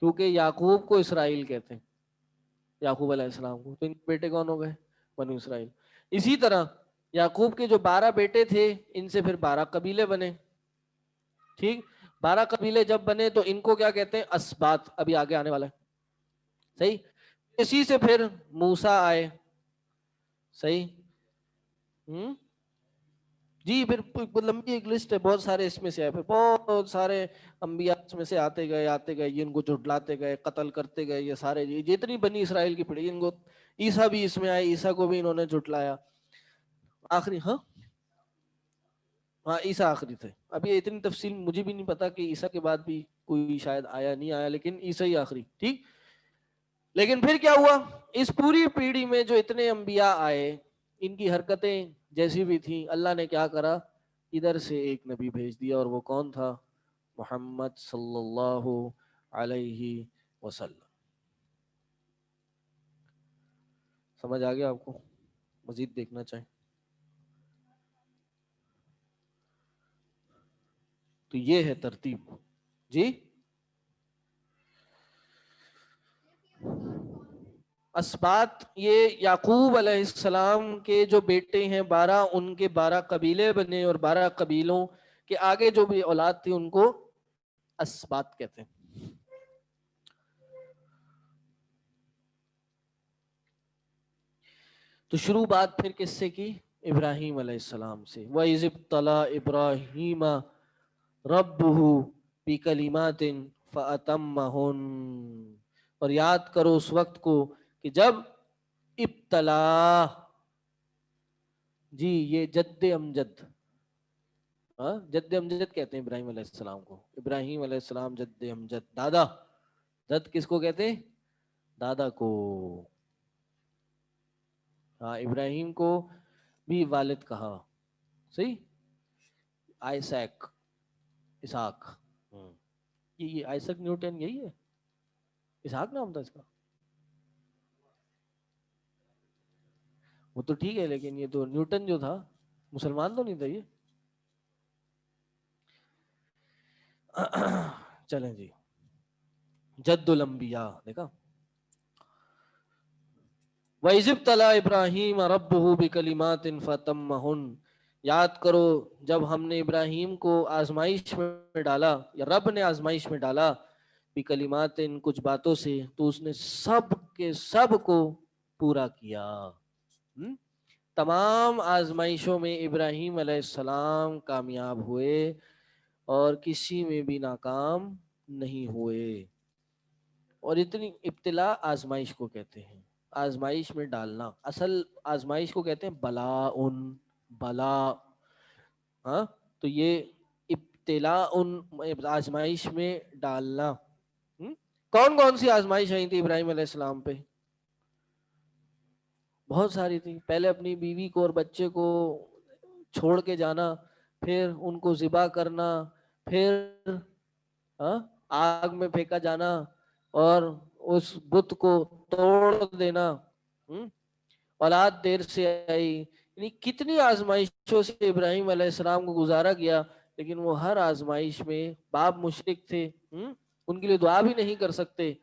کیونکہ یعقوب کو اسرائیل کہتے ہیں، یعقوب علیہ السلام کو. تو ان کے بیٹے کون ہو گئے؟ بنی اسرائیل. اسی طرح یعقوب کے جو 12 بیٹے تھے ان سے پھر 12 قبیلے بنے. ٹھیک. 12 قبیلے جب بنے تو ان کو کیا کہتے ہیں؟ اسباط. ابھی آگے آنے والا ہے. صحیح. اسی سے پھر موسیٰ آئے. صحیح. جی پھر لمبی ایک لسٹ ہے، بہت سارے اس میں سے آئے، پھر بہت سارے انبیاء اس میں سے آتے گئے یہ ان کو جھٹلاتے گئے، قتل کرتے گئے. یہ سارے جتنی بنی اسرائیل کی پڑی ان کو. عیسیٰ بھی اس میں آئے، عیسیٰ کو بھی انہوں نے جھٹلایا. آخری ہاں عیسیٰ آخری تھے. اب یہ اتنی تفصیل مجھے بھی نہیں پتا کہ عیسیٰ کے بعد بھی کوئی شاید آیا نہیں آیا، لیکن عیسیٰ ہی آخری. ٹھیک. لیکن پھر کیا ہوا؟ اس پوری پیڑھی میں جو اتنے انبیاء آئے ان کی حرکتیں جیسی بھی تھیں، اللہ نے کیا کرا؟ ادھر سے ایک نبی بھیج دیا. اور وہ کون تھا؟ محمد صلی اللہ علیہ وسلم. سمجھ آ گیا آپ کو؟ مزید دیکھنا چاہیں تو یہ ہے ترتیب. جی اسباط یہ یعقوب علیہ السلام کے جو بیٹے ہیں 12 ان کے 12 قبیلے بنے، اور 12 قبیلوں کے آگے جو بھی اولاد تھی ان کو اسباط کہتے ہیں. تو شروع بات پھر کس سے کی؟ ابراہیم علیہ السلام سے. وَإِذِ ابْتَلَىٰ إِبْرَاهِيمَ رَبُّهُ بِكَلِمَاتٍ فَأَتَمَّهُنَّ. اور یاد کرو اس وقت کو کہ جب ابتلا، جی یہ جد امجد، جد امجد کہتے ہیں ابراہیم علیہ السلام کو. ابراہیم علیہ السلام جد امجد، دادا. جد کس کو کہتے ہیں؟ دادا کو. ہاں ابراہیم کو بھی والد کہا. صحیح. آئسیک، اسحاق. یہ آئسیک نیوٹن یہی ہے؟ اسحاق نام تھا اس کا؟ وہ تو ٹھیک ہے لیکن یہ تو نیوٹن جو تھا مسلمان تو نہیں تھا یہ. چلیں جی, جد الانبیاء دیکھا. وَإِذِ ابْتَلَىٰ إِبْرَاهِيمَ رَبُّهُ بِكَلِمَاتٍ فَأَتَمَّهُنَّ, یاد کرو جب ہم نے ابراہیم کو آزمائش میں ڈالا, یا رب نے آزمائش میں ڈالا, بکلمات کچھ باتوں سے, تو اس نے سب کے سب کو پورا کیا. تمام آزمائشوں میں ابراہیم علیہ السلام کامیاب ہوئے اور کسی میں بھی ناکام نہیں ہوئے. اور اتنی ابتلا آزمائش کو کہتے ہیں, آزمائش میں ڈالنا. اصل آزمائش کو کہتے ہیں بلا. ہاں تو یہ ابتلا آزمائش میں ڈالنا. کون کون سی آزمائش آئی تھی ابراہیم علیہ السلام پہ؟ بہت ساری تھی. پہلے اپنی بیوی کو اور بچے کو چھوڑ کے جانا, پھر ان کو ذبح کرنا, پھر آگ میں پھینکا جانا اور اس بت کو توڑ دینا, اولاد دیر سے آئی. یعنی کتنی آزمائشوں سے ابراہیم علیہ السلام کو گزارا گیا, لیکن وہ ہر آزمائش میں باپ مشرک تھے, ان کے لیے دعا بھی نہیں کر سکتے.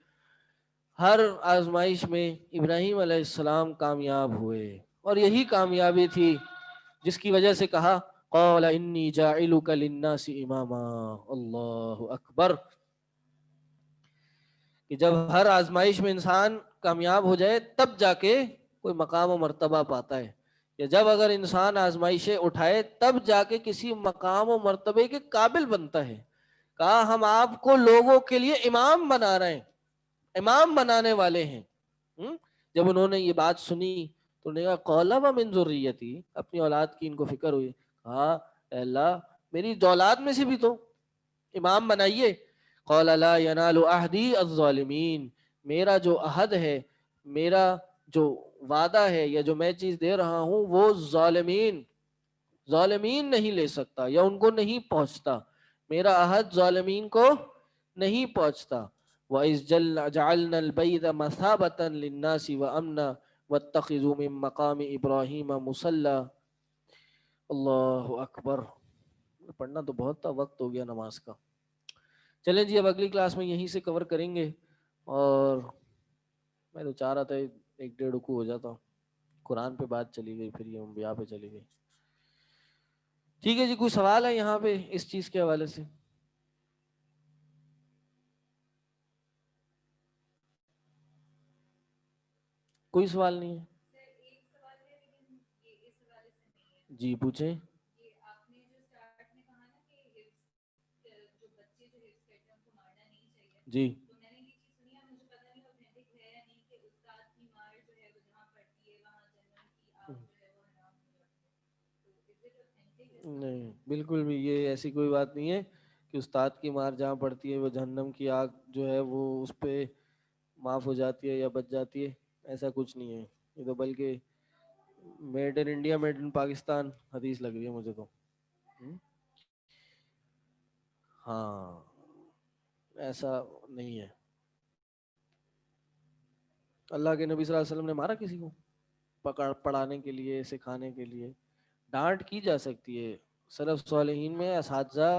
ہر آزمائش میں ابراہیم علیہ السلام کامیاب ہوئے, اور یہی کامیابی تھی جس کی وجہ سے کہا قال انی جاعلک للناس اماما. اللہ اکبر. کہ جب ہر آزمائش میں انسان کامیاب ہو جائے تب جا کے کوئی مقام و مرتبہ پاتا ہے, یا جب اگر انسان آزمائشیں اٹھائے تب جا کے کسی مقام و مرتبے کے قابل بنتا ہے. کہا ہم آپ کو لوگوں کے لیے امام بنا رہے ہیں, امام بنانے والے ہیں. جب انہوں نے یہ بات سنی تو انہوں نے کہا قال ومن ذریتی, اپنی اولاد کی ان کو فکر ہوئی. کہا اے اللہ میری اولاد میں سے بھی تو امام بنائیے. قال لا ینال عہدی الظالمین, میرا جو عہد ہے, میرا جو وعدہ ہے, یا جو میں چیز دے رہا ہوں وہ ظالمین نہیں لے سکتا, یا ان کو نہیں پہنچتا. میرا عہد ظالمین کو نہیں پہنچتا. وَإِذْ جَعَلْنَا الْبَيْتَ مَثَابَةً لِلنَّاسِ وَأَمْنًا وَاتَّخِذُوا مِن مَّقَامِ إِبْرَاهِيمَ مُصَلًّى. اللہ اکبر. پڑھنا تو بہت تھا, وقت ہو گیا نماز کا. چلیں جی, اب اگلی کلاس میں یہیں سے کور کریں گے. اور میں تو چاہ رہا تھا 1-1.5 رکوع ہو جاتا, قرآن پہ بات چلی گئی, پھر یہ انبیاء پہ چلی گئی. ٹھیک ہے جی, کوئی سوال ہے یہاں پہ اس چیز کے حوالے سے؟ کوئی سوال نہیں ہے؟ جی پوچھیں. جی نہیں, بالکل بھی یہ ایسی کوئی بات نہیں ہے کہ استاد کی مار جہاں پڑتی ہے وہ جہنم کی آگ جو ہے وہ اس پہ معاف ہو جاتی ہے یا بچ جاتی ہے. ایسا کچھ نہیں ہے. یہ تو بلکہ made in India made in Pakistan حدیث لگ رہی ہے مجھے تو. ہاں ایسا نہیں ہے. اللہ کے نبی صلی اللہ علیہ وسلم نے مارا کسی کو پڑھانے کے لیے, سکھانے کے لیے؟ ڈانٹ کی جا سکتی ہے. سلف صالحین میں اساتذہ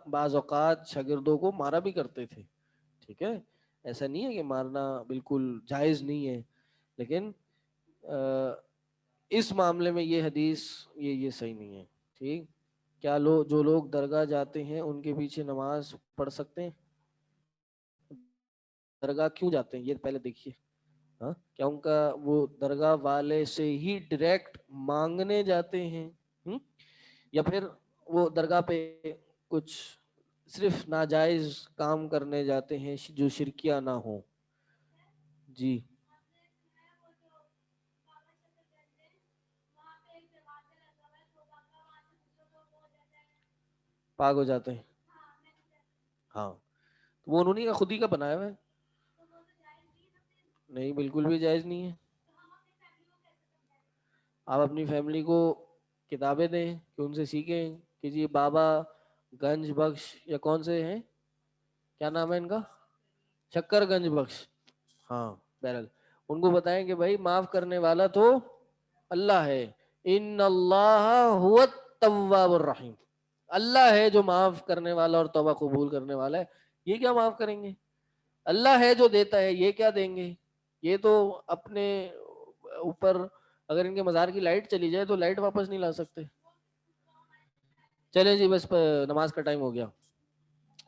بعض اوقات شاگردوں کو مارا بھی کرتے تھے. ٹھیک ہے, ایسا نہیں ہے کہ مارنا بالکل جائز نہیں ہے, لیکن اس معاملے میں یہ حدیث یہ صحیح نہیں ہے. ٹھیک, کیا جو لوگ درگاہ جاتے ہیں ان کے پیچھے نماز پڑھ سکتے ہیں؟ درگاہ کیوں جاتے ہیں یہ پہلے دیکھیے. کیا ان کا وہ درگاہ والے سے ہی ڈائریکٹ مانگنے جاتے ہیں, یا پھر وہ درگاہ پہ کچھ صرف ناجائز کام کرنے جاتے ہیں جو شرکیہ نہ ہو؟ جی پاک ہو جاتے ہیں. ہاں تو وہ انہوں نے خود ہی کا بنایا ہوا ہے. نہیں, بالکل بھی جائز نہیں ہے. آپ اپنی فیملی کو کتابیں دیں کہ ان سے سیکھیں کہ جی بابا گنج بخش یا کون سے ہیں, کیا نام ہے ان کا, شکر گنج بخش, ہاں بہرحال ان کو بتائیں کہ بھائی معاف کرنے والا تو اللہ ہے. ان اللہ هو التواب الرحیم. اللہ ہے جو معاف کرنے والا اور توبہ قبول کرنے والا ہے. یہ کیا معاف کریں گے؟ اللہ ہے جو دیتا ہے، یہ کیا دیں گے؟ یہ تو اپنے اوپر اگر ان کے مزار کی لائٹ چلی جائے تو لائٹ واپس نہیں لا سکتے. چلے جی بس نماز کا ٹائم ہو گیا.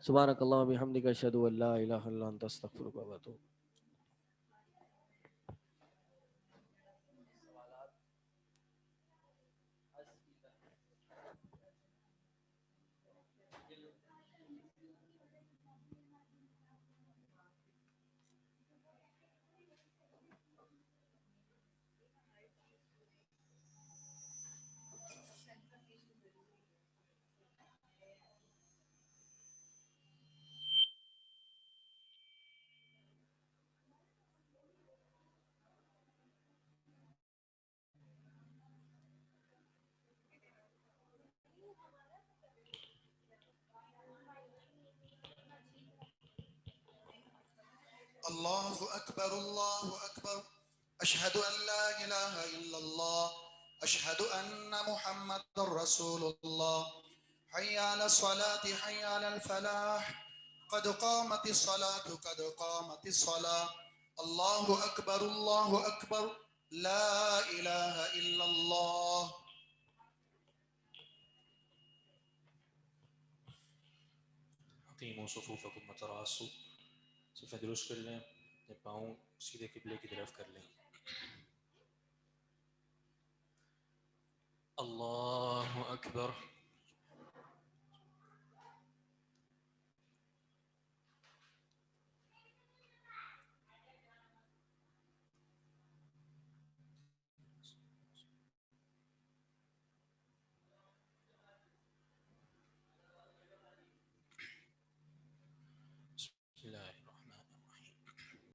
سبحانک اللہم و بحمدک اشہد ان لا الہ الا انت استغفرک و اتوب. اللہ اکبر اللہ اکبر اشہد ان لا الہ الا اللہ اشہد ان محمد رسول اللہ حی علی الصلاة حی علی الفلاح قد قامت الصلاة قد قامت الصلاة اللہ اکبر لا الہ الا اللہ. اقیموا صفوفکم وتراصوا. صفیں درست کر لیں، پاؤں سیدھے قبلے کی طرف کر لیں. اللہ اکبر.